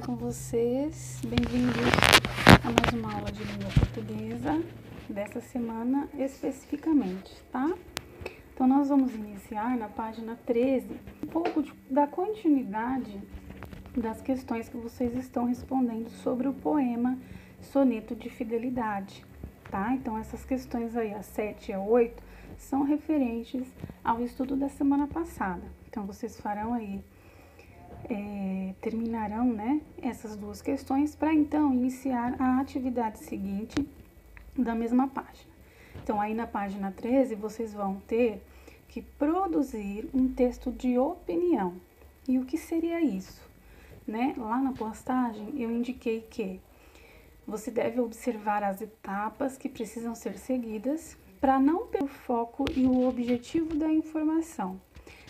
com vocês? Bem-vindos a mais uma aula de língua portuguesa, dessa semana especificamente, tá? Então, nós vamos iniciar na página 13, um pouco da continuidade das questões que vocês estão respondendo sobre o poema Soneto de Fidelidade, tá? Então, essas questões aí, a 7 e a 8, são referentes ao estudo da semana passada. Então, vocês farão aí terminarão, né, essas duas questões para então iniciar a atividade seguinte da mesma página. Então, aí na página 13, vocês vão ter que produzir um texto de opinião. E o que seria isso? Né? Lá na postagem, eu indiquei que você deve observar as etapas que precisam ser seguidas para não perder o foco e o objetivo da informação.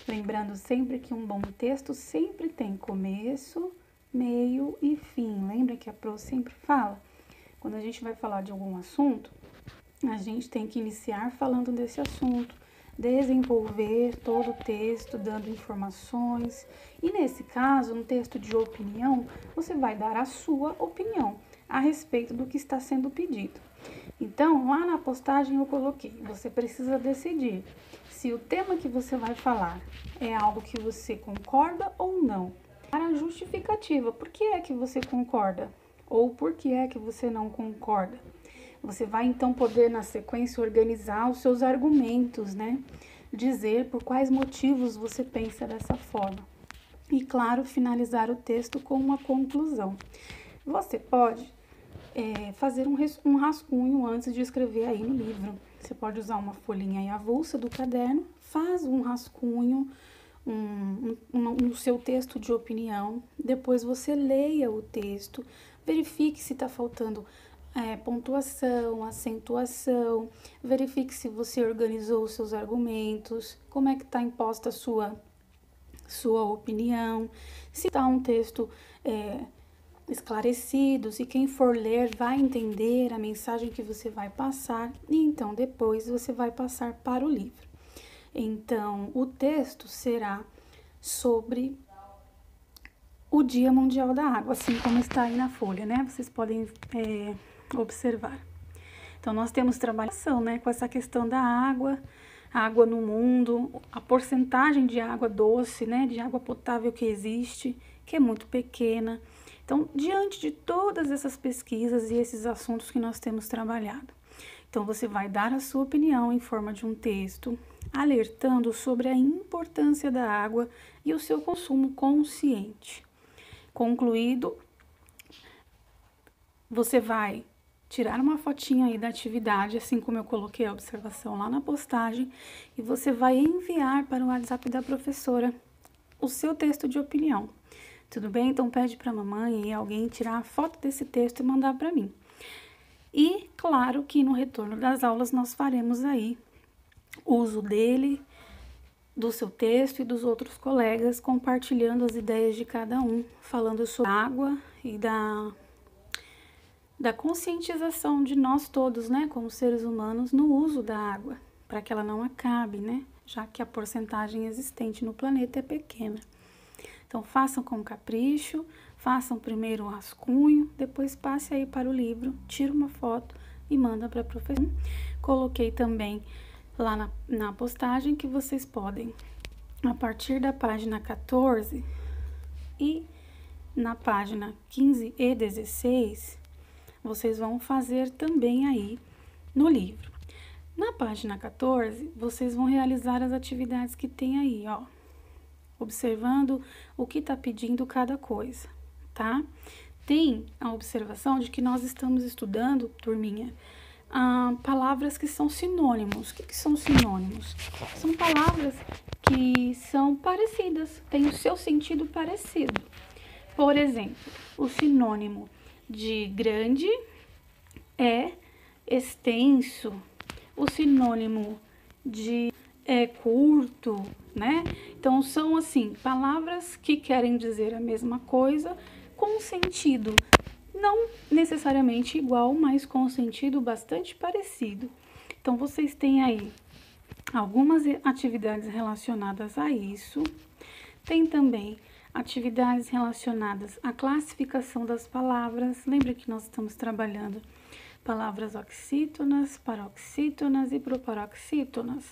Lembrando sempre que um bom texto sempre tem começo, meio e fim. Lembra que a Pro sempre fala? Quando a gente vai falar de algum assunto, a gente tem que iniciar falando desse assunto, desenvolver todo o texto, dando informações. E nesse caso, um texto de opinião, você vai dar a sua opinião a respeito do que está sendo pedido. Então, lá na postagem eu coloquei, você precisa decidir se o tema que você vai falar é algo que você concorda ou não. Para a justificativa, por que é que você concorda? Ou por que é que você não concorda? Você vai então poder na sequência organizar os seus argumentos, né? Dizer por quais motivos você pensa dessa forma. E claro, finalizar o texto com uma conclusão. Você pode fazer um rascunho antes de escrever aí no livro. Você pode usar uma folhinha aí avulsa do caderno, faz um rascunho no seu texto de opinião, depois você leia o texto, verifique se está faltando pontuação, acentuação, verifique se você organizou os seus argumentos, como é que está imposta a sua opinião, se está um texto esclarecidos e quem for ler vai entender a mensagem que você vai passar e então depois você vai passar para o livro. Então, o texto será sobre o Dia Mundial da Água, assim como está aí na folha, né? Vocês podem observar. Então, nós temos trabalhação, né, com essa questão da água, a água no mundo, a porcentagem de água doce, né, de água potável que existe, que é muito pequena. Então, diante de todas essas pesquisas e esses assuntos que nós temos trabalhado, então você vai dar a sua opinião em forma de um texto, alertando sobre a importância da água e o seu consumo consciente. Concluído, você vai tirar uma fotinha aí da atividade, assim como eu coloquei a observação lá na postagem, e você vai enviar para o WhatsApp da professora o seu texto de opinião. Tudo bem? Então, pede para a mamãe e alguém tirar a foto desse texto e mandar para mim. E, claro que no retorno das aulas nós faremos aí uso dele, do seu texto e dos outros colegas, compartilhando as ideias de cada um, falando sobre a água e da conscientização de nós todos, né, como seres humanos, no uso da água, para que ela não acabe, né, já que a porcentagem existente no planeta é pequena. Então, façam com capricho, façam primeiro o rascunho, depois passe aí para o livro, tira uma foto e manda para a professora. Coloquei também lá na postagem que vocês podem, a partir da página 14 e na página 15 e 16, vocês vão fazer também aí no livro. Na página 14, vocês vão realizar as atividades que tem aí, ó, observando o que está pedindo cada coisa, tá? Tem a observação de que nós estamos estudando, turminha, palavras que são sinônimos. O que são sinônimos? São palavras que são parecidas, têm o seu sentido parecido. Por exemplo, o sinônimo de grande é extenso, o sinônimo de curto, né? Então, são assim, palavras que querem dizer a mesma coisa com sentido não necessariamente igual, mas com sentido bastante parecido. Então, vocês têm aí algumas atividades relacionadas a isso. Tem também atividades relacionadas à classificação das palavras. Lembra que nós estamos trabalhando palavras oxítonas, paroxítonas e proparoxítonas?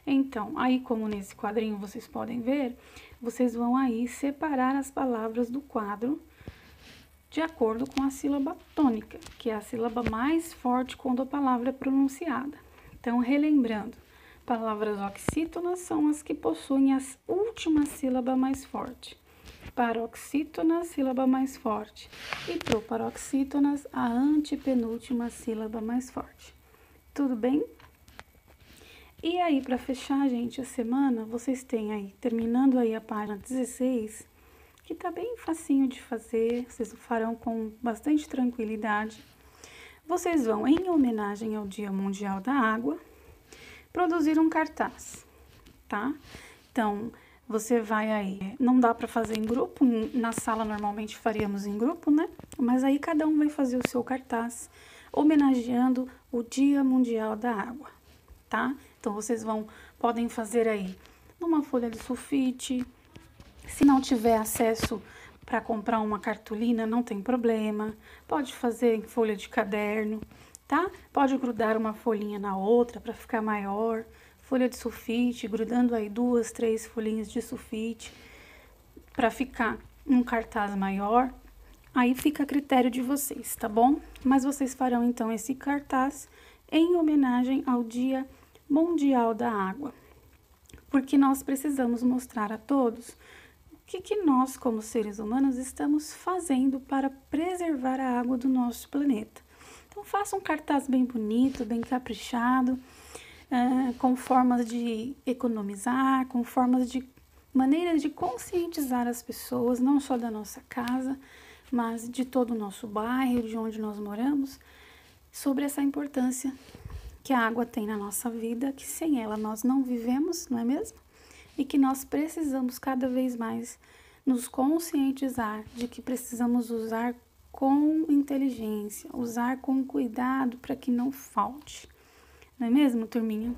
Então, aí como nesse quadrinho vocês podem ver, vocês vão aí separar as palavras do quadro de acordo com a sílaba tônica, que é a sílaba mais forte quando a palavra é pronunciada. Então, relembrando, palavras oxítonas são as que possuem a última sílaba mais forte. Paroxítonas, sílaba mais forte. E proparoxítonas, a antepenúltima sílaba mais forte. Tudo bem? E aí, para fechar, gente, a semana, vocês têm aí, terminando aí a página 16, que tá bem facinho de fazer, vocês farão com bastante tranquilidade. Vocês vão, em homenagem ao Dia Mundial da Água, produzir um cartaz, tá? Então, você vai aí, não dá para fazer em grupo, na sala normalmente faríamos em grupo, né? Mas aí cada um vai fazer o seu cartaz, homenageando o Dia Mundial da Água, tá? Então, vocês podem fazer aí numa folha de sulfite. Se não tiver acesso para comprar uma cartolina, não tem problema. Pode fazer em folha de caderno, tá? Pode grudar uma folhinha na outra para ficar maior. Folha de sulfite, grudando aí 2, 3 folhinhas de sulfite para ficar um cartaz maior. Aí fica a critério de vocês, tá bom? Mas vocês farão então esse cartaz em homenagem ao Dia Mundial da Água, porque nós precisamos mostrar a todos o que nós, como seres humanos, estamos fazendo para preservar a água do nosso planeta. Então, faça um cartaz bem bonito, bem caprichado, com formas de economizar, com maneiras de conscientizar as pessoas, não só da nossa casa, mas de todo o nosso bairro, de onde nós moramos, sobre essa importância que a água tem na nossa vida, que sem ela nós não vivemos, não é mesmo? E que nós precisamos cada vez mais nos conscientizar de que precisamos usar com inteligência, usar com cuidado para que não falte. Não é mesmo, turminha?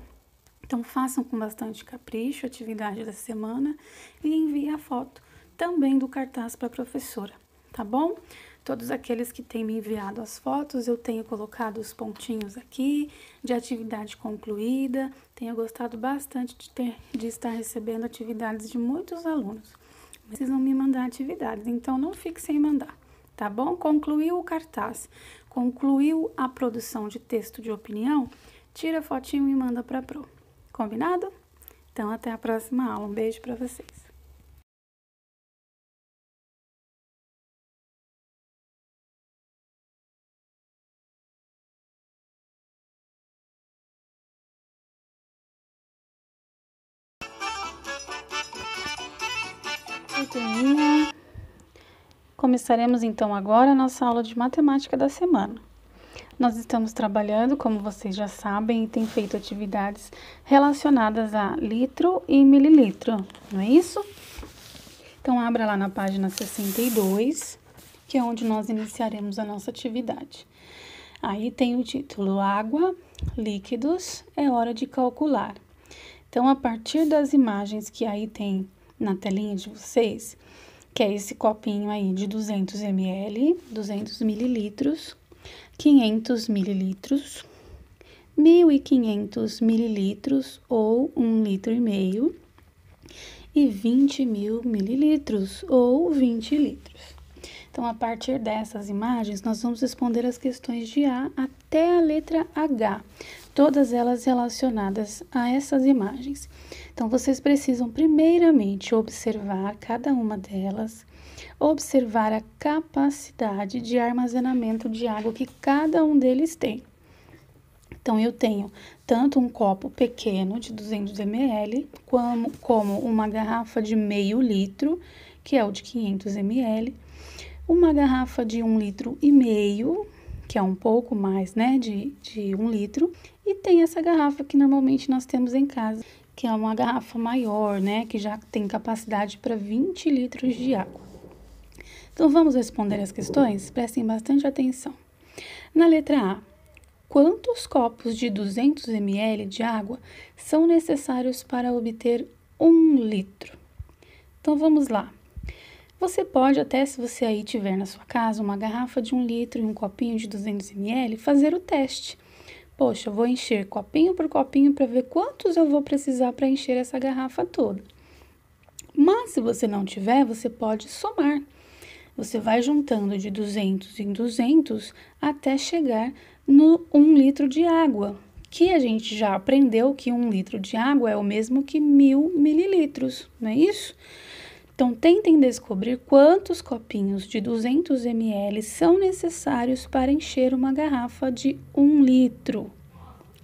Então, façam com bastante capricho a atividade da semana e enviem a foto também do cartaz para a professora, tá bom? Todos aqueles que têm me enviado as fotos, eu tenho colocado os pontinhos aqui de atividade concluída. Tenho gostado bastante de estar recebendo atividades de muitos alunos. Precisam me mandar atividades, então não fique sem mandar, tá bom? Concluiu o cartaz, concluiu a produção de texto de opinião, tira a fotinho e manda para a Pro. Combinado? Então, até a próxima aula. Um beijo para vocês. Turminha, começaremos então agora a nossa aula de matemática da semana. Nós estamos trabalhando, como vocês já sabem, e tem feito atividades relacionadas a litro e mililitro, não é isso? Então, abra lá na página 62, que é onde nós iniciaremos a nossa atividade. Aí tem o título Água, líquidos, é hora de calcular. Então, a partir das imagens que aí tem na telinha de vocês, que é esse copinho aí de 200 ml, 200 mililitros, 500 mililitros, 1.500 mililitros ou 1,5 litro e 20.000 mililitros ou 20 litros. Então, a partir dessas imagens, nós vamos responder as questões de A até a letra H, todas elas relacionadas a essas imagens. Então, vocês precisam primeiramente observar cada uma delas, observar a capacidade de armazenamento de água que cada um deles tem. Então, eu tenho tanto um copo pequeno de 200 ml, como uma garrafa de meio litro, que é o de 500 ml, uma garrafa de 1,5 litro, que é um pouco mais, né, de 1 litro, e tem essa garrafa que normalmente nós temos em casa, que é uma garrafa maior, né, que já tem capacidade para 20 litros de água. Então, vamos responder as questões? Prestem bastante atenção. Na letra A, quantos copos de 200 ml de água são necessários para obter 1 litro? Então, vamos lá. Você pode até, se você aí tiver na sua casa uma garrafa de 1 litro e um copinho de 200 ml, fazer o teste. Poxa, eu vou encher copinho por copinho para ver quantos eu vou precisar para encher essa garrafa toda. Mas se você não tiver, você pode somar. Você vai juntando de 200 em 200 até chegar no 1 litro de água, que a gente já aprendeu que 1 litro de água é o mesmo que 1000 mililitros, não é isso? Então, tentem descobrir quantos copinhos de 200 ml são necessários para encher uma garrafa de 1 litro,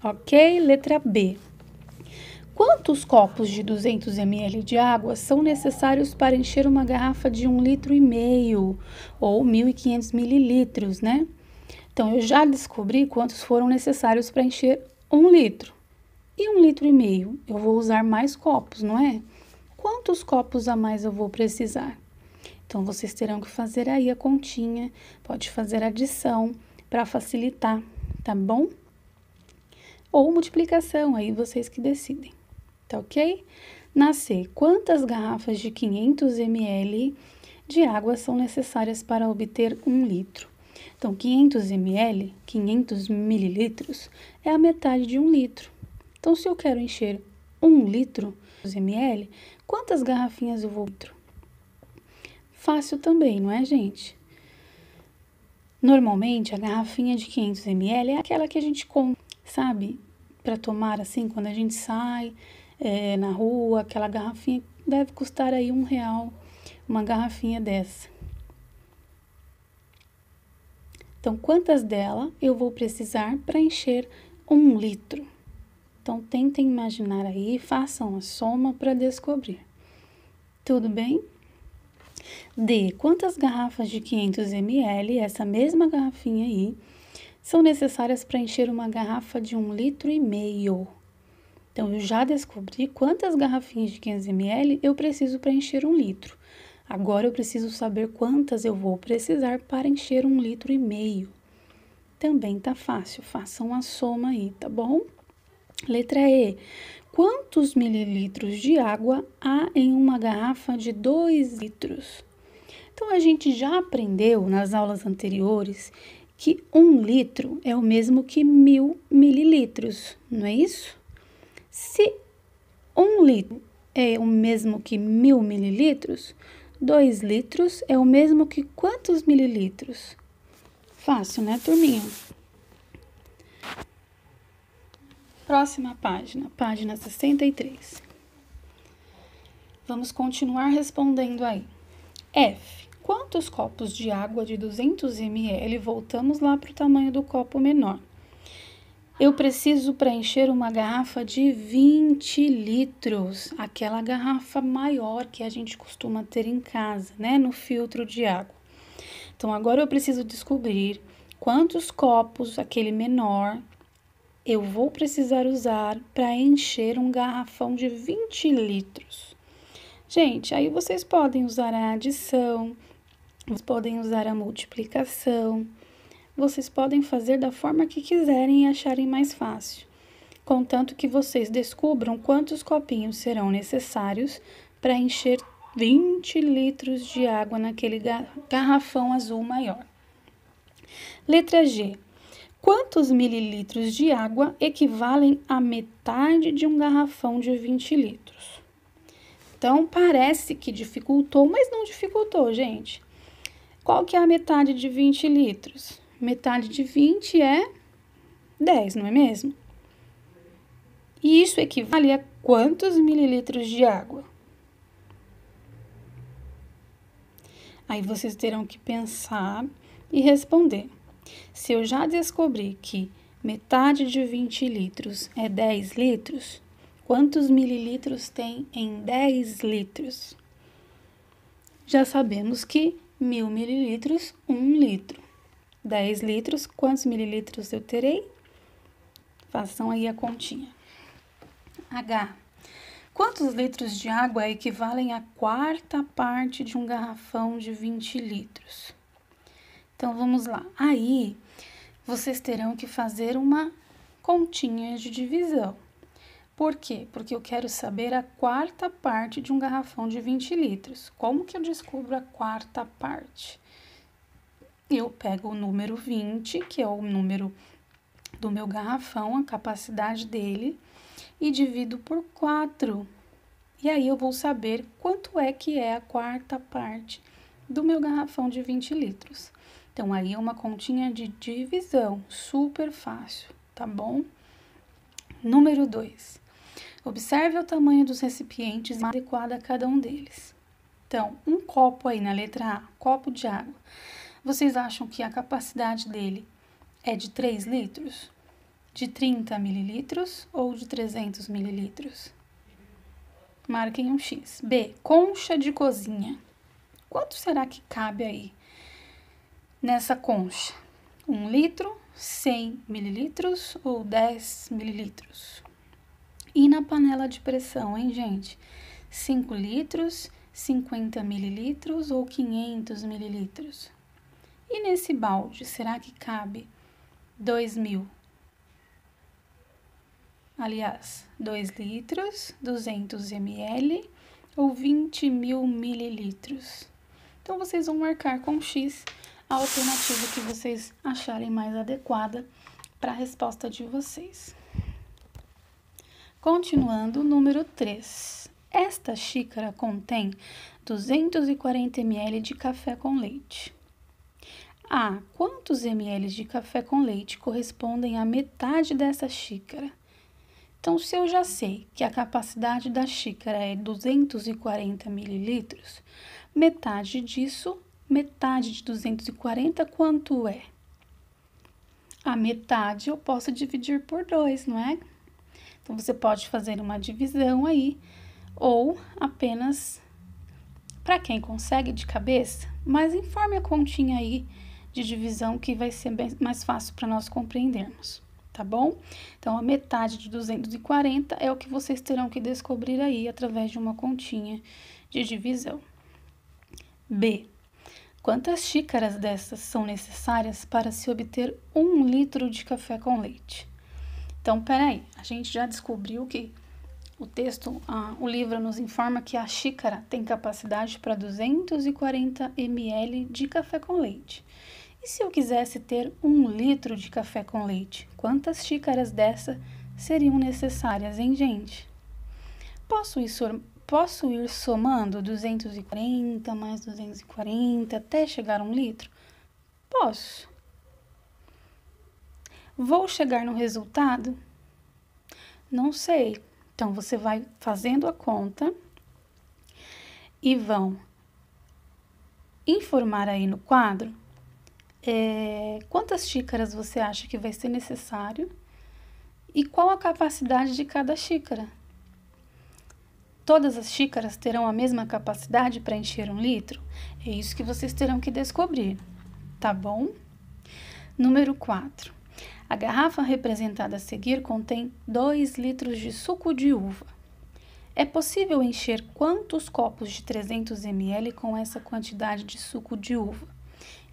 ok? Letra B. Quantos copos de 200 ml de água são necessários para encher uma garrafa de 1,5 litro ou 1.500 mililitros, né? Então, eu já descobri quantos foram necessários para encher 1 litro. E 1,5 litro, eu vou usar mais copos, não é? Quantos copos a mais eu vou precisar? Então, vocês terão que fazer aí a continha, pode fazer adição para facilitar, tá bom? Ou multiplicação, aí vocês que decidem, tá ok? Na C, quantas garrafas de 500 ml de água são necessárias para obter 1 litro? Então, 500 ml, 500 mililitros, é a metade de 1 litro. Então, se eu quero encher 1 litro ml, quantas garrafinhas eu vou litro? Fácil também, não é, gente? Normalmente, a garrafinha de 500 ml é aquela que a gente compra, sabe? Para tomar assim, quando a gente sai na rua, aquela garrafinha deve custar aí R$1, uma garrafinha dessa. Então, quantas dela eu vou precisar para encher 1 litro? Então, tentem imaginar aí, façam a soma para descobrir. Tudo bem? D. Quantas garrafas de 500 ml, essa mesma garrafinha aí, são necessárias para encher uma garrafa de 1,5 litro? Então, eu já descobri quantas garrafinhas de 500 ml eu preciso para encher 1 litro. Agora, eu preciso saber quantas eu vou precisar para encher 1,5 litro. Também tá fácil, façam a soma aí, tá bom? Letra E. Quantos mililitros de água há em uma garrafa de 2 litros? Então, a gente já aprendeu nas aulas anteriores que 1 litro é o mesmo que 1000 mililitros, não é isso? Se 1 litro é o mesmo que 1000 mililitros, 2 litros é o mesmo que quantos mililitros? Fácil, né, turminha? Próxima página, página 63. Vamos continuar respondendo aí. F. Quantos copos de água de 200 ml, voltamos lá para o tamanho do copo menor, eu preciso para encher uma garrafa de 20 litros, aquela garrafa maior que a gente costuma ter em casa, né, no filtro de água. Então, agora eu preciso descobrir quantos copos, aquele menor, eu vou precisar usar para encher um garrafão de 20 litros. Gente, aí vocês podem usar a adição, vocês podem usar a multiplicação, vocês podem fazer da forma que quiserem e acharem mais fácil, contanto que vocês descubram quantos copinhos serão necessários para encher 20 litros de água naquele garrafão azul maior. Letra G. Quantos mililitros de água equivalem a metade de um garrafão de 20 litros? Então, parece que dificultou, mas não dificultou, gente. Qual que é a metade de 20 litros? Metade de 20 é 10, não é mesmo? E isso equivale a quantos mililitros de água? Aí vocês terão que pensar e responder. Se eu já descobri que metade de 20 litros é 10 litros, quantos mililitros tem em 10 litros? Já sabemos que 1000 mililitros, 1 litro. 10 litros, quantos mililitros eu terei? Façam aí a continha. H. Quantos litros de água equivalem à quarta parte de um garrafão de 20 litros? Então, vamos lá. Aí, vocês terão que fazer uma continha de divisão. Por quê? Porque eu quero saber a quarta parte de um garrafão de 20 litros. Como que eu descubro a quarta parte? Eu pego o número 20, que é o número do meu garrafão, a capacidade dele, e divido por 4. E aí eu vou saber quanto é que é a quarta parte do meu garrafão de 20 litros. Então, aí é uma continha de divisão, super fácil, tá bom? Número 2. Observe o tamanho dos recipientes adequado a cada um deles. Então, um copo aí na letra A, copo de água. Vocês acham que a capacidade dele é de 3 litros? De 30 mililitros ou de 300 mililitros? Marquem um X. B, concha de cozinha. Quanto será que cabe aí nessa concha? 1 litro, 100 mililitros ou 10 mililitros? E na panela de pressão, hein, gente? 5 litros, 50 mililitros ou 500 mililitros? E nesse balde, será que cabe 2.000? Aliás, 2 litros, 200 ml ou 20.000 mililitros? Então, vocês vão marcar com X a alternativa que vocês acharem mais adequada para a resposta de vocês. Continuando, número 3. Esta xícara contém 240 ml de café com leite. A. Quantos ml de café com leite correspondem à metade dessa xícara? Então, se eu já sei que a capacidade da xícara é 240 mililitros, metade disso, metade de 240, quanto é? A metade eu posso dividir por 2, não é? Então, você pode fazer uma divisão aí, ou apenas, para quem consegue de cabeça, mas informe a continha aí de divisão que vai ser bem mais fácil para nós compreendermos, tá bom? Então, a metade de 240 é o que vocês terão que descobrir aí através de uma continha de divisão. B. Quantas xícaras dessas são necessárias para se obter 1 litro de café com leite? Então, peraí, a gente já descobriu que o livro nos informa que a xícara tem capacidade para 240 ml de café com leite. E se eu quisesse ter 1 litro de café com leite, quantas xícaras dessa seriam necessárias, hein, gente? Posso ir somando 240 mais 240 até chegar a 1 litro? Posso. Vou chegar no resultado? Não sei. Então, você vai fazendo a conta e vão informar aí no quadro quantas xícaras você acha que vai ser necessário e qual a capacidade de cada xícara. Todas as xícaras terão a mesma capacidade para encher 1 litro? É isso que vocês terão que descobrir, tá bom? Número 4. A garrafa representada a seguir contém 2 litros de suco de uva. É possível encher quantos copos de 300 ml com essa quantidade de suco de uva?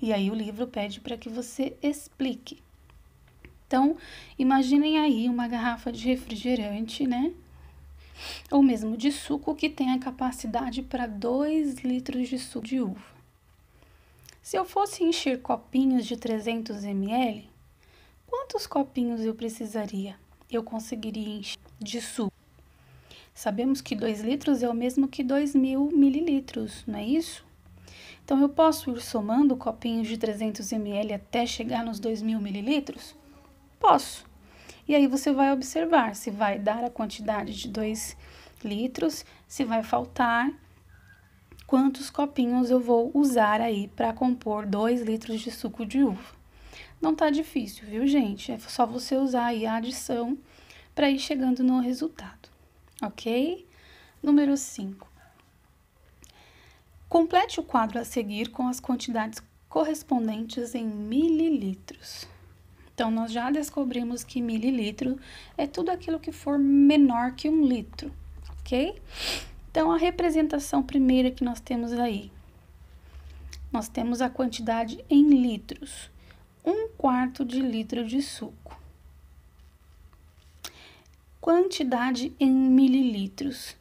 E aí o livro pede para que você explique. Então, imaginem aí uma garrafa de refrigerante, né? Ou mesmo de suco que tem a capacidade para 2 litros de suco de uva. Se eu fosse encher copinhos de 300 ml, quantos copinhos eu precisaria? Eu conseguiria encher de suco. Sabemos que 2 litros é o mesmo que 2.000 mililitros, não é isso? Então, eu posso ir somando copinhos de 300 ml até chegar nos 2.000 mililitros? Posso. E aí, você vai observar se vai dar a quantidade de 2 litros, se vai faltar, quantos copinhos eu vou usar aí para compor 2 litros de suco de uva. Não tá difícil, viu, gente? É só você usar aí a adição para ir chegando no resultado, ok? Número 5. Complete o quadro a seguir com as quantidades correspondentes em mililitros. Então, nós já descobrimos que mililitro é tudo aquilo que for menor que 1 litro, ok? Então, a representação primeira que nós temos aí, nós temos a quantidade em litros, 1/4 de litro de suco. Quantidade em mililitros.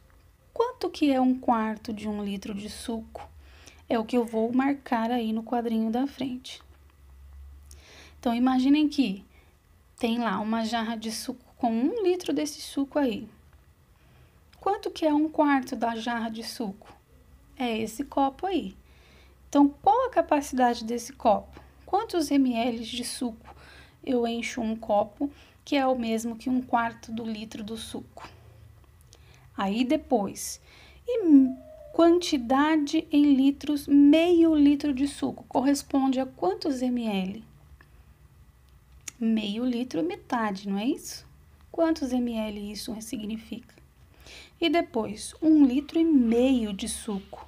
Quanto que é 1/4 de 1 litro de suco? É o que eu vou marcar aí no quadrinho da frente. Então, imaginem que tem lá uma jarra de suco com 1 litro desse suco aí. Quanto que é 1/4 da jarra de suco? É esse copo aí. Então, qual a capacidade desse copo? Quantos ml de suco eu encho um copo, que é o mesmo que 1/4 do litro do suco? Aí depois, quantidade em litros, meio litro de suco corresponde a quantos ml? Meio litro é metade, não é isso? Quantos ml isso significa? E depois, 1,5 litro de suco.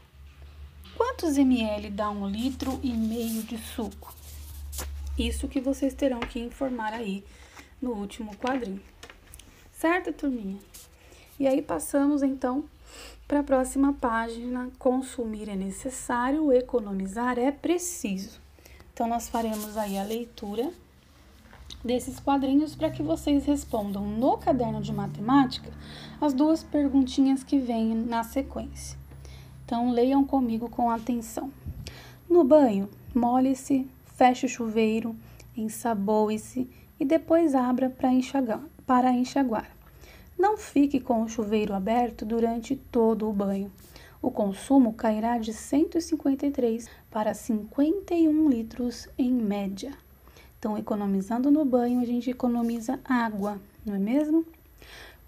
Quantos ml dá 1,5 litro de suco? Isso que vocês terão que informar aí no último quadrinho. Certo, turminha? E aí passamos então para a próxima página. Consumir é necessário, economizar é preciso. Então, nós faremos aí a leitura desses quadrinhos para que vocês respondam no caderno de matemática as 2 perguntinhas que vêm na sequência. Então, leiam comigo com atenção. No banho, molhe-se, feche o chuveiro, ensaboe-se e depois abra para enxaguar. Não fique com o chuveiro aberto durante todo o banho. O consumo cairá de 153 para 51 litros em média. Então, economizando no banho, a gente economiza água, não é mesmo?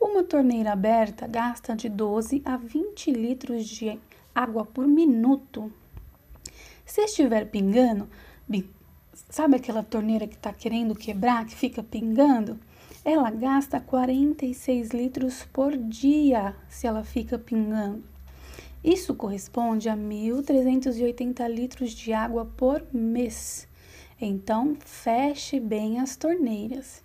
Uma torneira aberta gasta de 12 a 20 litros de água por minuto. Se estiver pingando, sabe aquela torneira que está querendo quebrar, que fica pingando? Ela gasta 46 litros por dia se ela fica pingando. Isso corresponde a 1.380 litros de água por mês. Então, feche bem as torneiras.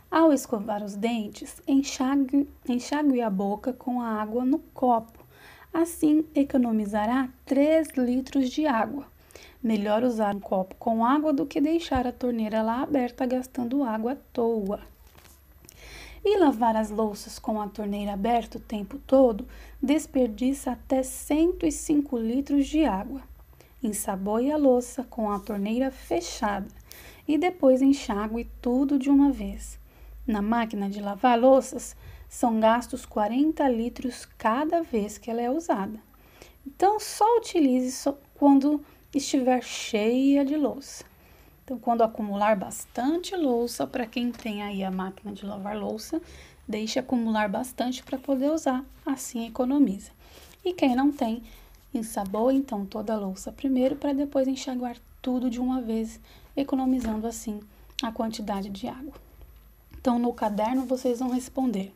Ao escovar os dentes, enxague a boca com a água no copo. Assim, economizará 3 litros de água. Melhor usar um copo com água do que deixar a torneira lá aberta gastando água à toa. E lavar as louças com a torneira aberta o tempo todo desperdiça até 105 litros de água. Ensaboe a louça com a torneira fechada e depois enxague tudo de uma vez. Na máquina de lavar louças, são gastos 40 litros cada vez que ela é usada. Então, só utilize quando estiver cheia de louça. Então, quando acumular bastante louça, para quem tem aí a máquina de lavar louça, deixe acumular bastante para poder usar, assim economiza. E quem não tem, ensaboe então toda a louça primeiro para depois enxaguar tudo de uma vez, economizando assim a quantidade de água. Então, no caderno vocês vão responder.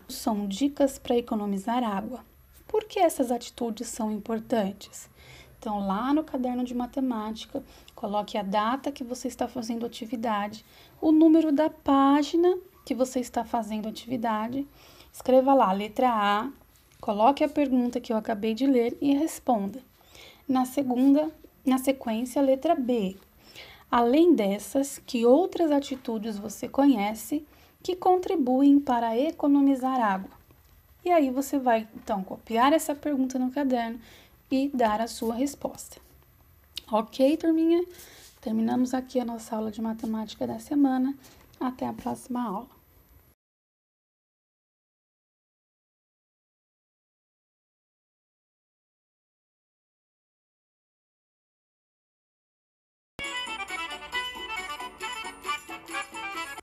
São dicas para economizar água. Por que essas atitudes são importantes? Então, lá no caderno de matemática, coloque a data que você está fazendo atividade, o número da página que você está fazendo atividade, escreva lá, letra A, coloque a pergunta que eu acabei de ler e responda. Na sequência, a letra B. Além dessas, que outras atitudes você conhece que contribuem para economizar água? E aí você vai, então, copiar essa pergunta no caderno e dar a sua resposta. Ok, turminha? Terminamos aqui a nossa aula de matemática da semana. Até a próxima aula.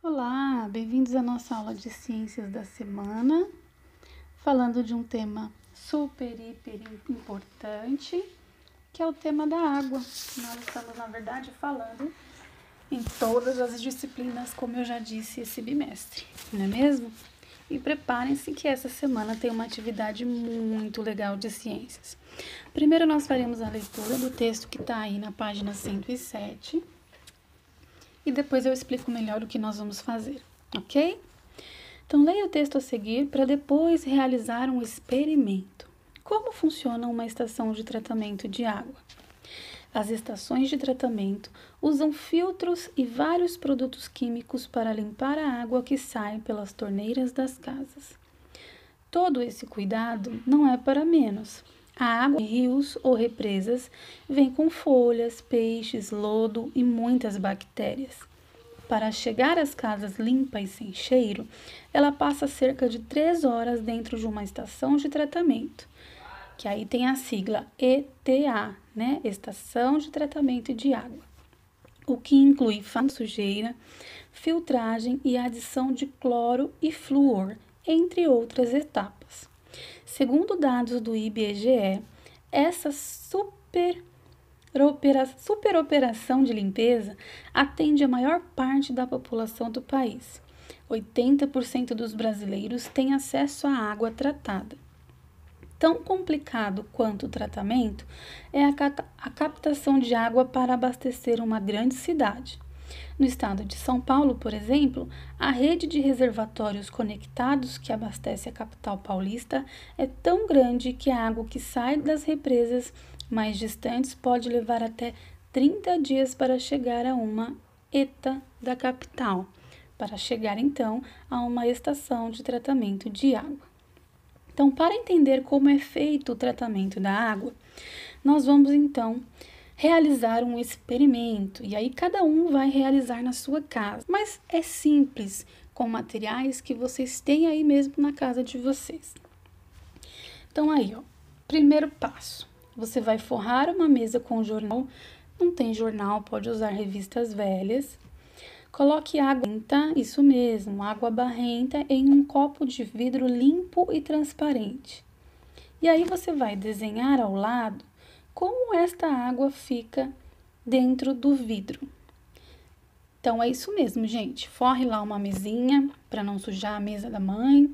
Olá, bem-vindos à nossa aula de ciências da semana, falando de um tema super, hiper importante, que é o tema da água. Nós estamos, na verdade, falando em todas as disciplinas, como eu já disse, esse bimestre, não é mesmo? E preparem-se que essa semana tem uma atividade muito legal de ciências. Primeiro nós faremos a leitura do texto que está aí na página 107 e depois eu explico melhor o que nós vamos fazer, ok? Então, leia o texto a seguir para depois realizar um experimento. Como funciona uma estação de tratamento de água? As estações de tratamento usam filtros e vários produtos químicos para limpar a água que sai pelas torneiras das casas. Todo esse cuidado não é para menos. A água de rios ou represas vem com folhas, peixes, lodo e muitas bactérias. Para chegar às casas limpa e sem cheiro, ela passa cerca de 3 horas dentro de uma estação de tratamento, que aí tem a sigla ETA, né? Estação de Tratamento de Água, o que inclui sujeira, filtragem e adição de cloro e flúor, entre outras etapas. Segundo dados do IBGE, essa superoperação de limpeza atende a maior parte da população do país. 80% dos brasileiros têm acesso à água tratada. Tão complicado quanto o tratamento é a captação de água para abastecer uma grande cidade. No estado de São Paulo, por exemplo, a rede de reservatórios conectados que abastece a capital paulista é tão grande que a água que sai das represas mais distantes pode levar até 30 dias para chegar a uma ETA da capital, para chegar então a uma estação de tratamento de água. Então, para entender como é feito o tratamento da água, nós vamos então realizar um experimento, e aí cada um vai realizar na sua casa, mas é simples, com materiais que vocês têm aí mesmo na casa de vocês. Então aí, ó, primeiro passo, você vai forrar uma mesa com jornal, não tem jornal, pode usar revistas velhas. Coloque água barrenta, isso mesmo, água barrenta em um copo de vidro limpo e transparente. E aí você vai desenhar ao lado como esta água fica dentro do vidro. Então, é isso mesmo, gente. Forre lá uma mesinha para não sujar a mesa da mãe.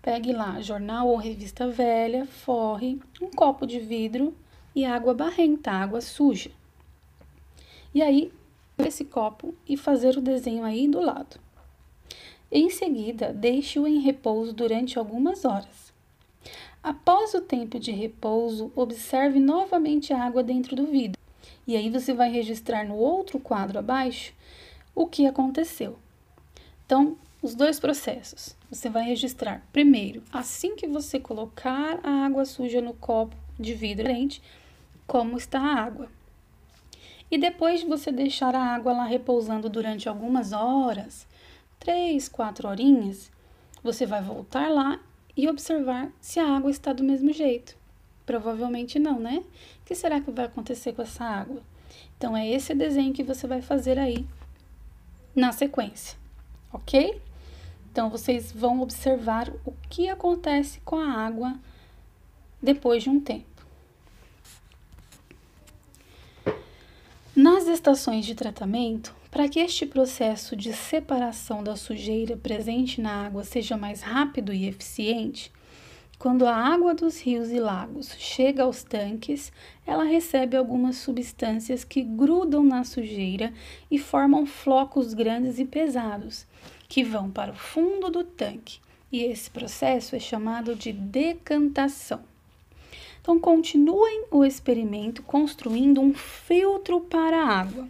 Pegue lá jornal ou revista velha, forre um copo de vidro e água barrenta, água suja. E aí, esse copo e fazer o desenho aí do lado. Em seguida, deixe-o em repouso durante algumas horas. Após o tempo de repouso, observe novamente a água dentro do vidro. E aí você vai registrar no outro quadro abaixo o que aconteceu. Então, os dois processos. Você vai registrar primeiro, assim que você colocar a água suja no copo de vidro, como está a água. E depois de você deixar a água lá repousando durante algumas horas, 3, 4 horinhas, você vai voltar lá e observar se a água está do mesmo jeito. Provavelmente não, né? O que será que vai acontecer com essa água? Então, é esse desenho que você vai fazer aí na sequência, ok? Então, vocês vão observar o que acontece com a água depois de um tempo. Nas estações de tratamento, para que este processo de separação da sujeira presente na água seja mais rápido e eficiente, quando a água dos rios e lagos chega aos tanques, ela recebe algumas substâncias que grudam na sujeira e formam flocos grandes e pesados, que vão para o fundo do tanque. E esse processo é chamado de decantação. Então, continuem o experimento construindo um filtro para a água.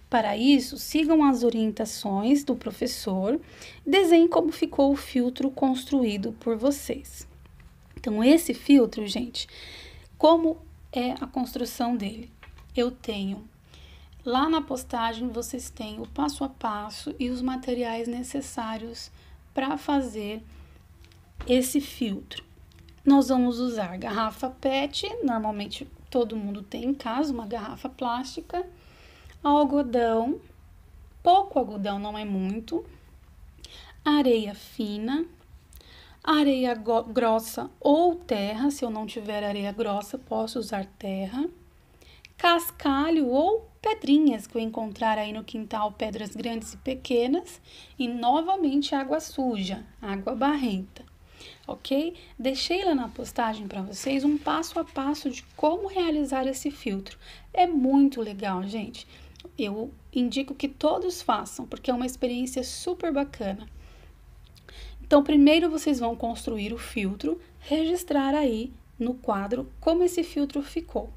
Para isso, sigam as orientações do professor e desenhem como ficou o filtro construído por vocês. Então, esse filtro, gente, como é a construção dele? Eu tenho, lá na postagem, vocês têm o passo a passo e os materiais necessários para fazer esse filtro. Nós vamos usar garrafa PET, normalmente todo mundo tem em casa uma garrafa plástica, algodão, pouco algodão, não é muito, areia fina, areia grossa ou terra, se eu não tiver areia grossa, posso usar terra, cascalho ou pedrinhas que eu encontrar aí no quintal, pedras grandes e pequenas, e novamente água suja, água barrenta. Ok? Deixei lá na postagem para vocês um passo a passo de como realizar esse filtro. É muito legal, gente. Eu indico que todos façam, porque é uma experiência super bacana. Então, primeiro vocês vão construir o filtro, registrar aí no quadro como esse filtro ficou.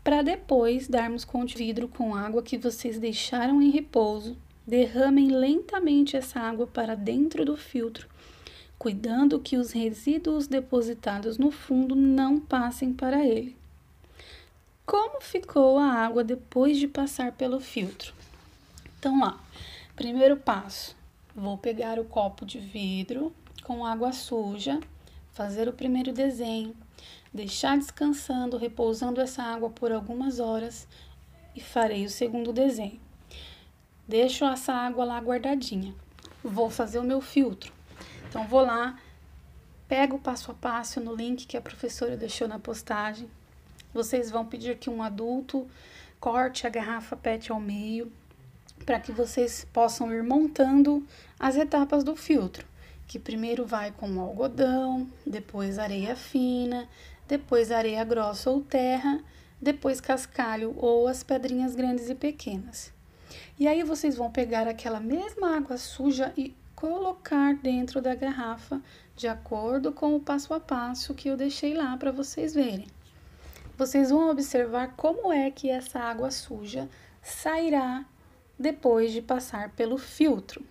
para depois darmos com o vidro com água que vocês deixaram em repouso. Derramem lentamente essa água para dentro do filtro, cuidando que os resíduos depositados no fundo não passem para ele. Como ficou a água depois de passar pelo filtro? Então, lá, primeiro passo, vou pegar o copo de vidro com água suja, fazer o primeiro desenho, deixar descansando, repousando essa água por algumas horas e farei o segundo desenho. Deixo essa água lá guardadinha. Vou fazer o meu filtro. Então, vou lá, pego o passo a passo no link que a professora deixou na postagem. Vocês vão pedir que um adulto corte a garrafa PET ao meio, para que vocês possam ir montando as etapas do filtro, que primeiro vai com o algodão, depois areia fina, depois areia grossa ou terra, depois cascalho ou as pedrinhas grandes e pequenas. E aí vocês vão pegar aquela mesma água suja e colocar dentro da garrafa, de acordo com o passo a passo que eu deixei lá para vocês verem. Vocês vão observar como é que essa água suja sairá depois de passar pelo filtro.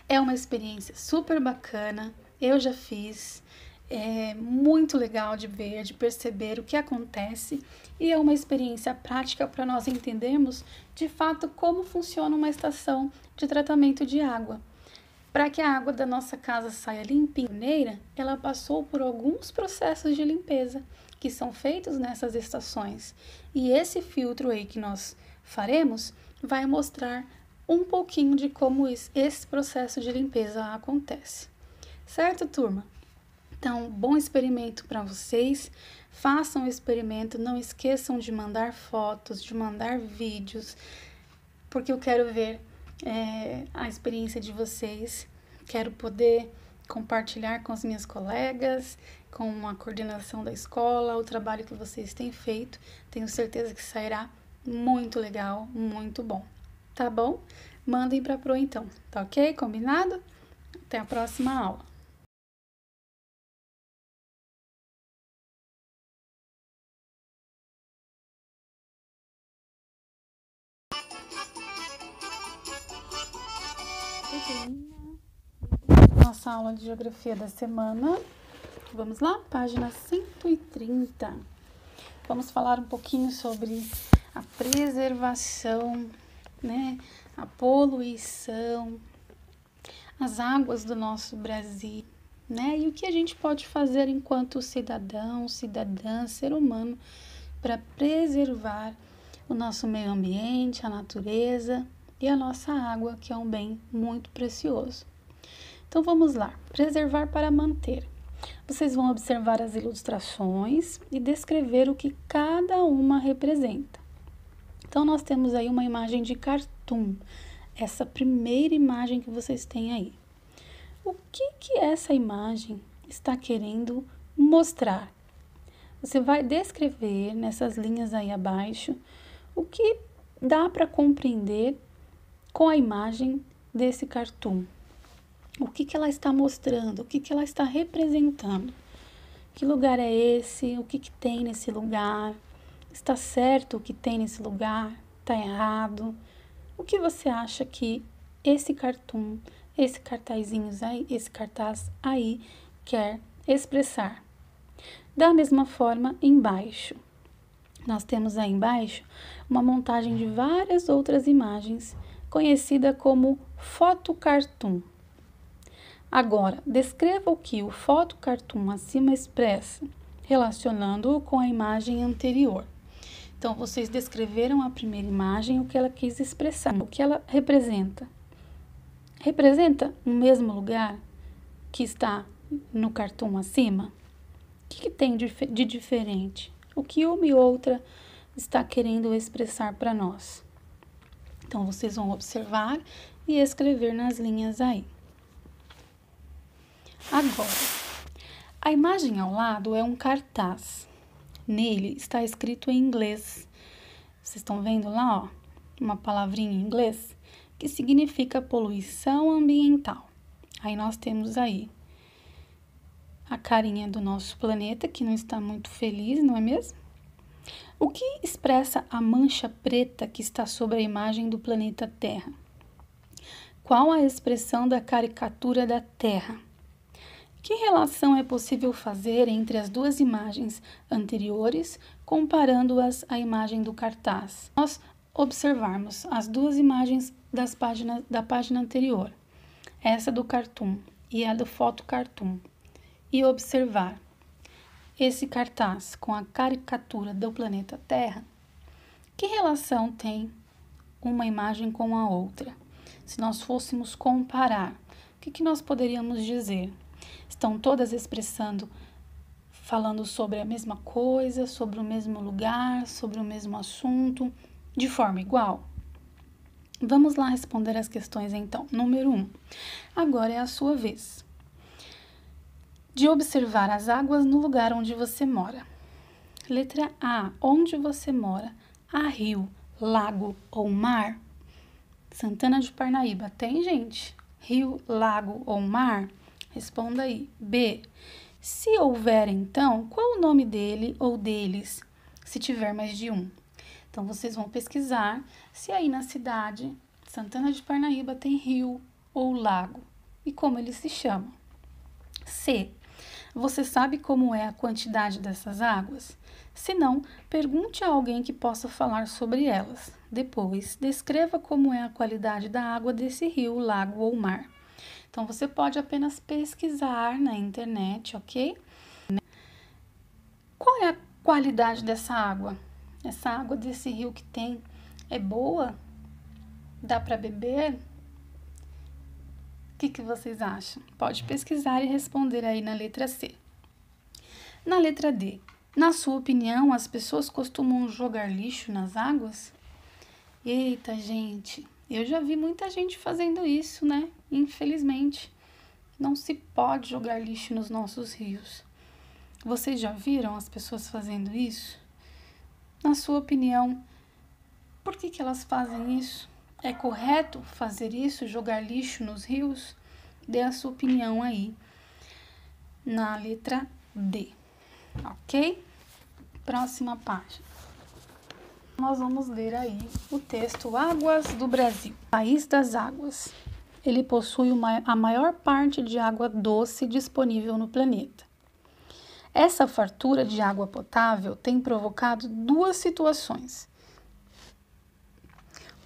É uma experiência super bacana, eu já fiz, é muito legal de ver, de perceber o que acontece e é uma experiência prática para nós entendermos de fato como funciona uma estação de tratamento de água. Para que a água da nossa casa saia limpinha, ela passou por alguns processos de limpeza que são feitos nessas estações. E esse filtro aí que nós faremos vai mostrar um pouquinho de como esse processo de limpeza acontece. Certo, turma? Então, bom experimento para vocês. Façam o experimento, não esqueçam de mandar fotos, de mandar vídeos, porque eu quero ver a experiência de vocês. Quero poder compartilhar com as minhas colegas, com a coordenação da escola, o trabalho que vocês têm feito. Tenho certeza que sairá muito legal, muito bom. Tá bom? Mandem para a Pro então, tá ok? Combinado? Até a próxima aula. Nossa aula de geografia da semana. Vamos lá? Página 130. Vamos falar um pouquinho sobre a preservação, né? A poluição, as águas do nosso Brasil, né? E o que a gente pode fazer enquanto cidadão, cidadã, ser humano, para preservar o nosso meio ambiente, a natureza e a nossa água, que é um bem muito precioso. Então vamos lá, preservar para manter. Vocês vão observar as ilustrações e descrever o que cada uma representa. Então nós temos aí uma imagem de cartoon, essa primeira imagem que vocês têm aí. O que essa imagem está querendo mostrar? Você vai descrever nessas linhas aí abaixo o que dá para compreender com a imagem desse cartoon. O que ela está mostrando, o que ela está representando. Que lugar é esse? O que tem nesse lugar? Está certo o que tem nesse lugar? Está errado? O que você acha que esse cartoon, esse cartaz aí quer expressar? Da mesma forma, embaixo. Nós temos aí embaixo uma montagem de várias outras imagens, conhecida como fotocartoon. Agora, descreva o que o fotocartoon acima expressa, relacionando-o com a imagem anterior. Então, vocês descreveram a primeira imagem, o que ela quis expressar, o que ela representa. Representa o mesmo lugar que está no cartoon acima? O que tem de diferente? O que uma e outra está querendo expressar para nós? Então, vocês vão observar e escrever nas linhas aí. Agora, a imagem ao lado é um cartaz. Nele está escrito em inglês. Vocês estão vendo lá, ó, uma palavrinha em inglês que significa poluição ambiental. Aí nós temos aí a carinha do nosso planeta, que não está muito feliz, não é mesmo? O que expressa a mancha preta que está sobre a imagem do planeta Terra? Qual a expressão da caricatura da Terra? Que relação é possível fazer entre as duas imagens anteriores, comparando-as à imagem do cartaz? Nós observarmos as duas imagens da página anterior, essa do cartoon e a do fotocartoon, e observar esse cartaz com a caricatura do planeta Terra, que relação tem uma imagem com a outra? Se nós fôssemos comparar, o que nós poderíamos dizer? Estão todas falando sobre a mesma coisa, sobre o mesmo lugar, sobre o mesmo assunto, de forma igual? Vamos lá responder as questões então. Número 1. Agora é a sua vez de observar as águas no lugar onde você mora. Letra A. Onde você mora? Há rio, lago ou mar? Santana de Parnaíba, tem, gente? Rio, lago ou mar? Responda aí. B. Se houver, então, qual o nome dele ou deles, se tiver mais de um? Então, vocês vão pesquisar se aí na cidade Santana de Parnaíba tem rio ou lago e como eles se chamam. C. Você sabe como é a quantidade dessas águas? Se não, pergunte a alguém que possa falar sobre elas. Depois, descreva como é a qualidade da água desse rio, lago ou mar. Então, você pode apenas pesquisar na internet, ok? Qual é a qualidade dessa água? Essa água desse rio que tem é boa? Dá para beber? O que vocês acham? Pode pesquisar e responder aí na letra C. Na letra D, na sua opinião, as pessoas costumam jogar lixo nas águas? Eita, gente, eu já vi muita gente fazendo isso, né? Infelizmente, não se pode jogar lixo nos nossos rios. Vocês já viram as pessoas fazendo isso? Na sua opinião, por que elas fazem isso? É correto fazer isso, jogar lixo nos rios? Dê a sua opinião aí na letra D, ok? Próxima página. Nós vamos ler aí o texto Águas do Brasil. País das águas. Ele possui a maior parte de água doce disponível no planeta. Essa fartura de água potável tem provocado duas situações: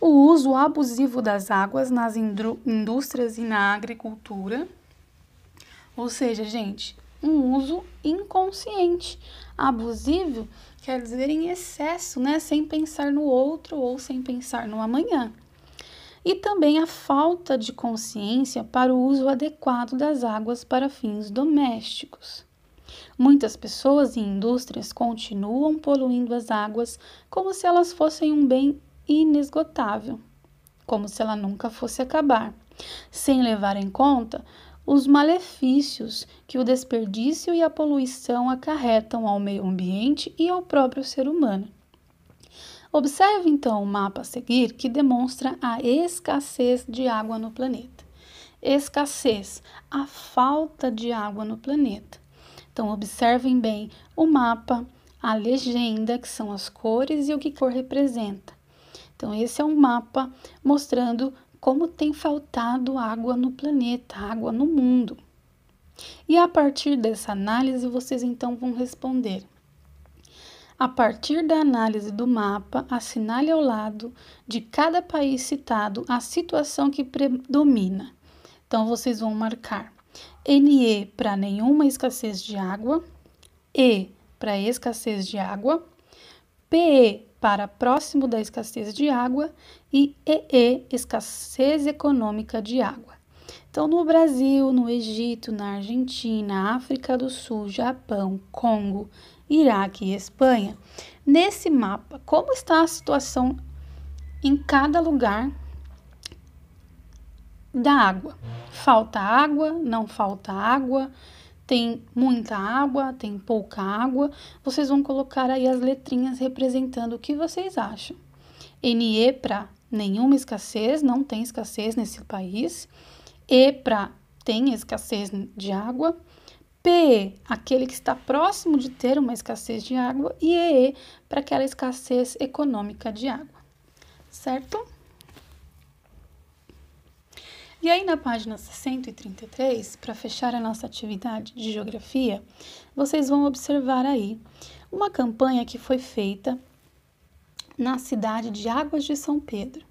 o uso abusivo das águas nas indústrias e na agricultura, ou seja, gente, um uso inconsciente. Abusivo quer dizer em excesso, né? Sem pensar no outro ou sem pensar no amanhã. E também a falta de consciência para o uso adequado das águas para fins domésticos. Muitas pessoas e indústrias continuam poluindo as águas como se elas fossem um bem inesgotável, como se ela nunca fosse acabar, sem levar em conta os malefícios que o desperdício e a poluição acarretam ao meio ambiente e ao próprio ser humano. Observe então o mapa a seguir, que demonstra a escassez de água no planeta. Escassez, a falta de água no planeta. Então, observem bem o mapa, a legenda, que são as cores e o que cor representa. Então, esse é um mapa mostrando como tem faltado água no planeta, água no mundo. E a partir dessa análise, vocês então vão responder. A partir da análise do mapa, assinale ao lado de cada país citado a situação que predomina. Então, vocês vão marcar NE para nenhuma escassez de água, E para escassez de água, PE para próximo da escassez de água e EE, escassez econômica de água. Então, no Brasil, no Egito, na Argentina, África do Sul, Japão, Congo, Iraque e Espanha, nesse mapa, como está a situação em cada lugar da água? Falta água, não falta água, tem muita água, tem pouca água. Vocês vão colocar aí as letrinhas representando o que vocês acham. NE para nenhuma escassez, não tem escassez nesse país. E para tem escassez de água. P, aquele que está próximo de ter uma escassez de água, e EE, para aquela escassez econômica de água, certo? E aí na página 133, para fechar a nossa atividade de geografia, vocês vão observar aí uma campanha que foi feita na cidade de Águas de São Pedro.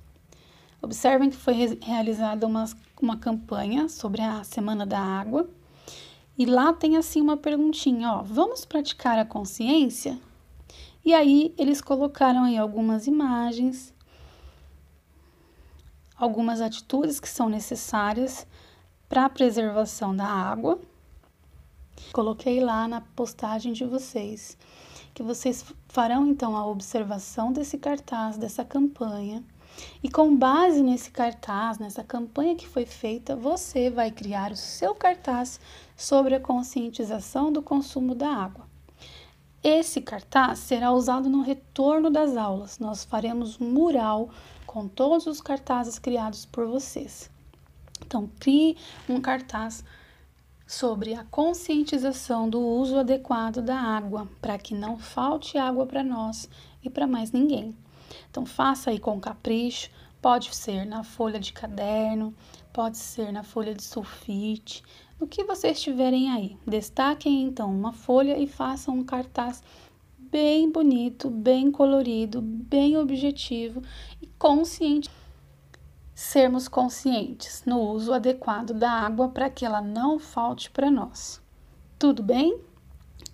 Observem que foi realizada uma campanha sobre a Semana da Água, e lá tem assim uma perguntinha, ó, vamos praticar a consciência? E aí eles colocaram aí algumas imagens, algumas atitudes que são necessárias para a preservação da água. Coloquei lá na postagem de vocês, que vocês farão então a observação desse cartaz, dessa campanha, e com base nesse cartaz, nessa campanha que foi feita, você vai criar o seu cartaz sobre a conscientização do consumo da água. Esse cartaz será usado no retorno das aulas. Nós faremos um mural com todos os cartazes criados por vocês. Então, crie um cartaz sobre a conscientização do uso adequado da água, para que não falte água para nós e para mais ninguém. Então, faça aí com capricho, pode ser na folha de caderno, pode ser na folha de sulfite, no que vocês tiverem aí. Destaquem então uma folha e façam um cartaz bem bonito, bem colorido, bem objetivo e consciente. Sermos conscientes no uso adequado da água para que ela não falte para nós. Tudo bem?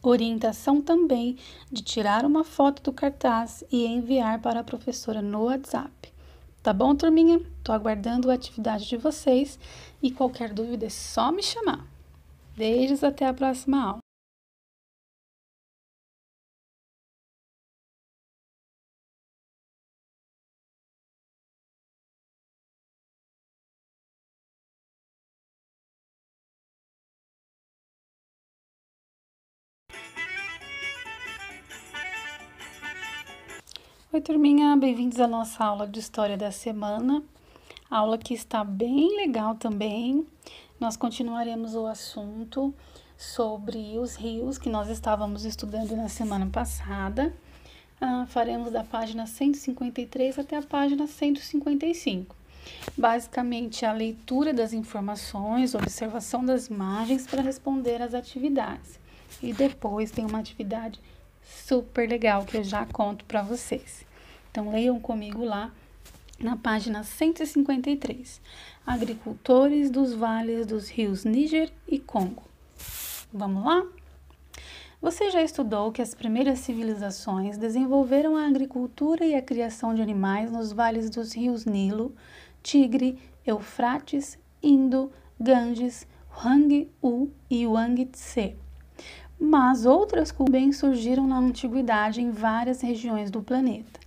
Orientação também de tirar uma foto do cartaz e enviar para a professora no WhatsApp. Tá bom, turminha? Tô aguardando a atividade de vocês e qualquer dúvida é só me chamar. Beijos, até a próxima aula. Oi, turminha, bem-vindos à nossa aula de História da Semana. A aula que está bem legal também. Nós continuaremos o assunto sobre os rios que nós estávamos estudando na semana passada. Faremos da página 153 até a página 155. Basicamente, a leitura das informações, observação das imagens para responder às atividades. E depois tem uma atividade super legal que eu já conto para vocês. Então, leiam comigo lá na página 153. Agricultores dos vales dos rios Níger e Congo. Vamos lá? Você já estudou que as primeiras civilizações desenvolveram a agricultura e a criação de animais nos vales dos rios Nilo, Tigre, Eufrates, Indo, Ganges, Huang-U e Yangtze. Mas outras também surgiram na antiguidade em várias regiões do planeta.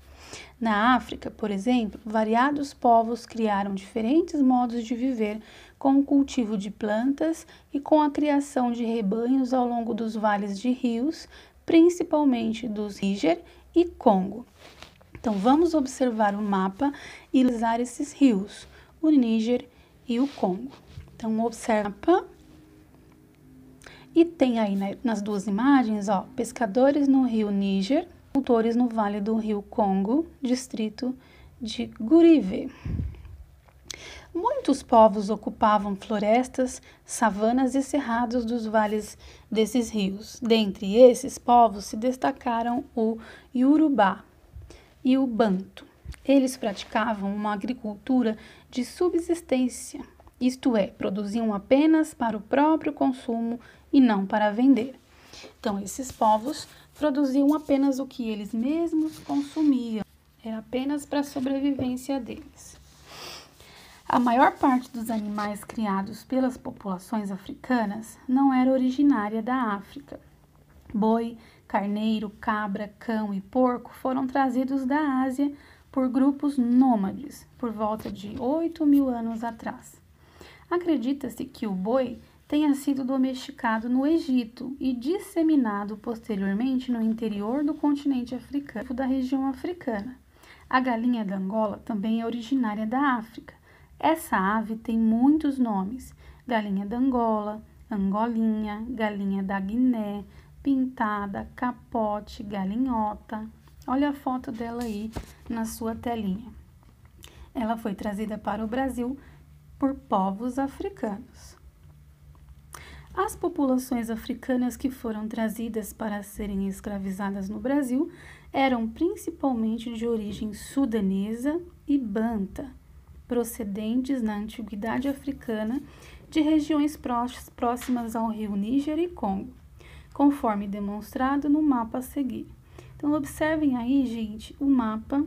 Na África, por exemplo, variados povos criaram diferentes modos de viver com o cultivo de plantas e com a criação de rebanhos ao longo dos vales de rios, principalmente dos Níger e Congo. Então, vamos observar o mapa e analisar esses rios, o Níger e o Congo. Então, observa o mapa. E tem aí nas duas imagens, ó, pescadores no rio Níger, agricultores no vale do rio Congo, distrito de Gurive. Muitos povos ocupavam florestas, savanas e cerrados dos vales desses rios. Dentre esses povos se destacaram o Iorubá e o Banto. Eles praticavam uma agricultura de subsistência, isto é, produziam apenas para o próprio consumo e não para vender. Então, esses povos produziam apenas o que eles mesmos consumiam, era apenas para a sobrevivência deles. A maior parte dos animais criados pelas populações africanas não era originária da África. Boi, carneiro, cabra, cão e porco foram trazidos da Ásia por grupos nômades por volta de 8.000 anos atrás. Acredita-se que o boi tenha sido domesticado no Egito e disseminado posteriormente no interior do continente africano, da região africana. A galinha da Angola também é originária da África. Essa ave tem muitos nomes: galinha da Angola, angolinha, galinha da Guiné, pintada, capote, galinhota. Olha a foto dela aí na sua telinha. Ela foi trazida para o Brasil por povos africanos. As populações africanas que foram trazidas para serem escravizadas no Brasil eram principalmente de origem sudanesa e banta, procedentes na antiguidade africana de regiões próximas ao rio Níger e Congo, conforme demonstrado no mapa a seguir. Então, observem aí, gente, o mapa,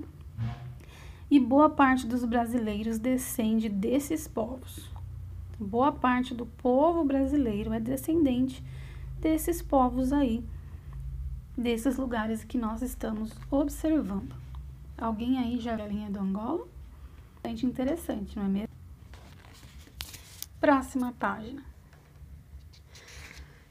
e boa parte dos brasileiros descende desses povos. Boa parte do povo brasileiro é descendente desses povos aí, desses lugares que nós estamos observando. Alguém aí já viu a galinha do Angola? Bastante interessante, não é mesmo? Próxima página.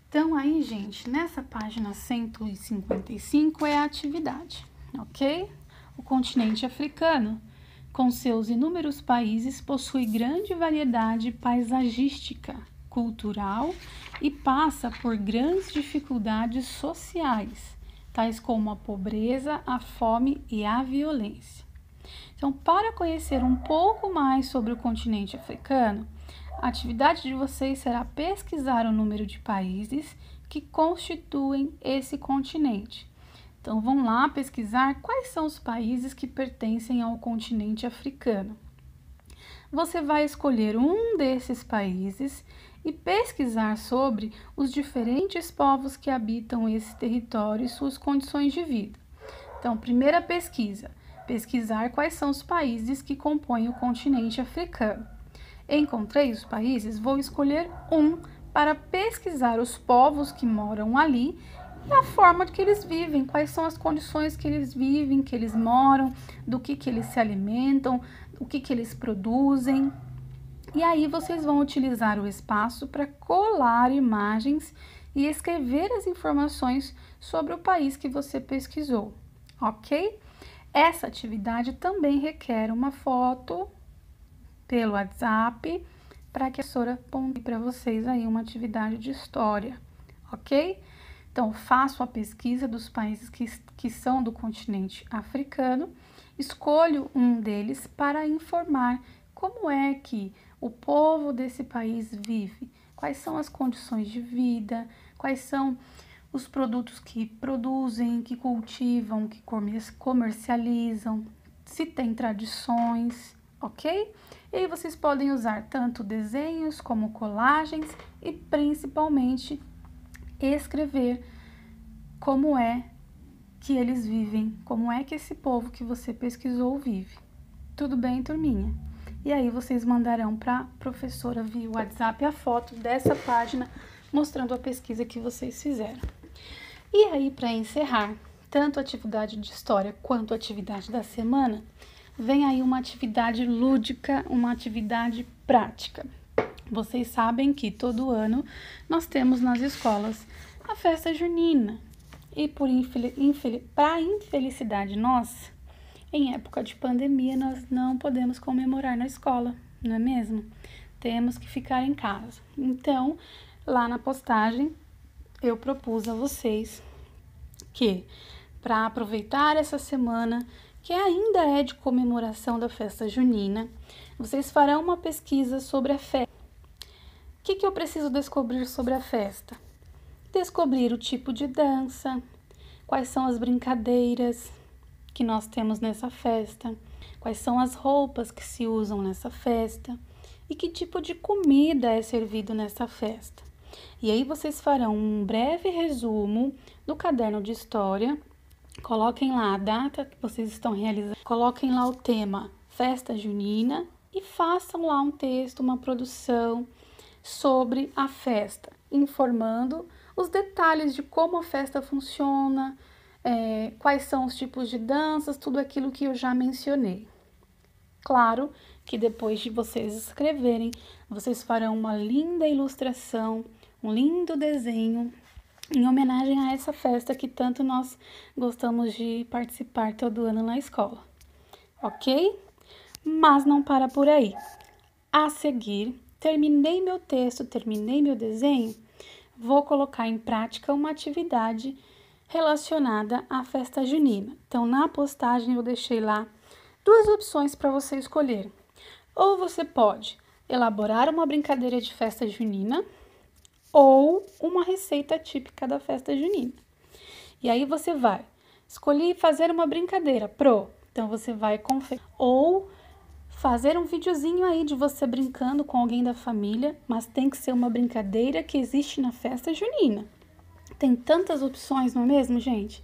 Então aí, gente, nessa página 155 é a atividade, ok? O continente africano, com seus inúmeros países, possui grande variedade paisagística, cultural e passa por grandes dificuldades sociais, tais como a pobreza, a fome e a violência. Então, para conhecer um pouco mais sobre o continente africano, a atividade de vocês será pesquisar o número de países que constituem esse continente. Então, vão lá pesquisar quais são os países que pertencem ao continente africano. Você vai escolher um desses países e pesquisar sobre os diferentes povos que habitam esse território e suas condições de vida. Então, primeira pesquisa, pesquisar quais são os países que compõem o continente africano. Encontrei os países, vou escolher um para pesquisar os povos que moram ali e a forma que eles vivem, quais são as condições que eles vivem, que eles moram, do que eles se alimentam, o que eles produzem. E aí vocês vão utilizar o espaço para colar imagens e escrever as informações sobre o país que você pesquisou, ok? Essa atividade também requer uma foto pelo WhatsApp para que a professora ponte para vocês aí uma atividade de história, ok? Então, faço a pesquisa dos países que são do continente africano, escolho um deles para informar como é que o povo desse país vive, quais são as condições de vida, quais são os produtos que produzem, que cultivam, que comercializam, se tem tradições, ok? E aí vocês podem usar tanto desenhos como colagens e principalmente escrever como é que eles vivem, como é que esse povo que você pesquisou vive. Tudo bem, turminha? E aí vocês mandarão para a professora via WhatsApp a foto dessa página mostrando a pesquisa que vocês fizeram. E aí, para encerrar, tanto a atividade de história quanto a atividade da semana, vem aí uma atividade lúdica, uma atividade prática. Vocês sabem que todo ano nós temos nas escolas a festa junina. E para infelicidade nossa, em época de pandemia, nós não podemos comemorar na escola, não é mesmo? Temos que ficar em casa. Então, lá na postagem, eu propus a vocês que, para aproveitar essa semana, que ainda é de comemoração da festa junina, vocês farão uma pesquisa sobre a festa. O que eu preciso descobrir sobre a festa? Descobrir o tipo de dança, quais são as brincadeiras que nós temos nessa festa, quais são as roupas que se usam nessa festa e que tipo de comida é servido nessa festa. E aí vocês farão um breve resumo do caderno de história, coloquem lá a data que vocês estão realizando, coloquem lá o tema festa junina e façam lá um texto, uma produção sobre a festa, informando os detalhes de como a festa funciona, quais são os tipos de danças, tudo aquilo que eu já mencionei. Claro que depois de vocês escreverem, vocês farão uma linda ilustração, um lindo desenho em homenagem a essa festa que tanto nós gostamos de participar todo ano na escola, ok? Mas não para por aí. A seguir, terminei meu texto, terminei meu desenho, vou colocar em prática uma atividade relacionada à festa junina. Então, na postagem eu deixei lá 2 opções para você escolher. Ou você pode elaborar uma brincadeira de festa junina ou uma receita típica da festa junina. E aí você vai escolher fazer uma brincadeira, então você vai conferir. Ou fazer um videozinho aí de você brincando com alguém da família, mas tem que ser uma brincadeira que existe na festa junina. Tem tantas opções, não é mesmo, gente?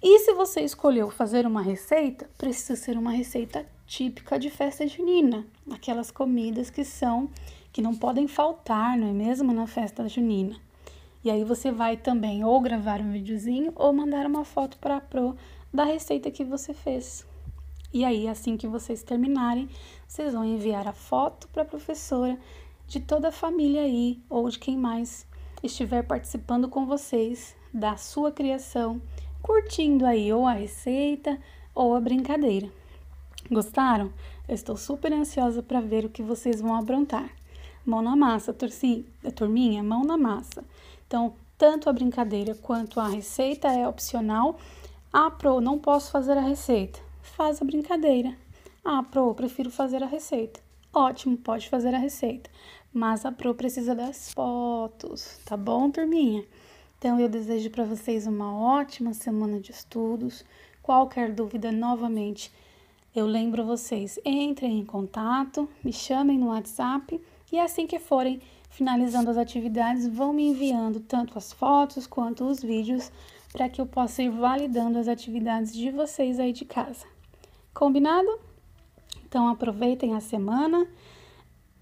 E se você escolheu fazer uma receita, precisa ser uma receita típica de festa junina. Aquelas comidas que não podem faltar, não é mesmo, na festa junina. E aí você vai também ou gravar um videozinho ou mandar uma foto para a Pro da receita que você fez. E aí, assim que vocês terminarem, vocês vão enviar a foto para a professora de toda a família aí, ou de quem mais estiver participando com vocês da sua criação, curtindo aí ou a receita ou a brincadeira. Gostaram? Eu estou super ansiosa para ver o que vocês vão aprontar. Mão na massa, turminha, mão na massa. Então, tanto a brincadeira quanto a receita é opcional. Ah, Pro, não posso fazer a receita. Faz a brincadeira. Ah, Pro, prefiro fazer a receita. Ótimo, pode fazer a receita. Mas a Pro precisa das fotos, tá bom, turminha? Então, eu desejo para vocês uma ótima semana de estudos. Qualquer dúvida, novamente, eu lembro vocês, entrem em contato, me chamem no WhatsApp e assim que forem finalizando as atividades, vão me enviando tanto as fotos quanto os vídeos para que eu possa ir validando as atividades de vocês aí de casa. Combinado? Então, aproveitem a semana.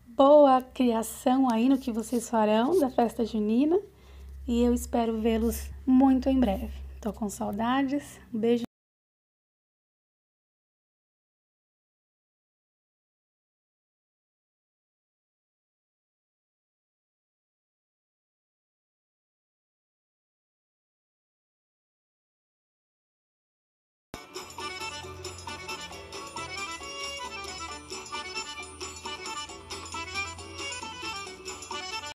Boa criação aí no que vocês farão da festa junina. E eu espero vê-los muito em breve. Tô com saudades. Um beijo.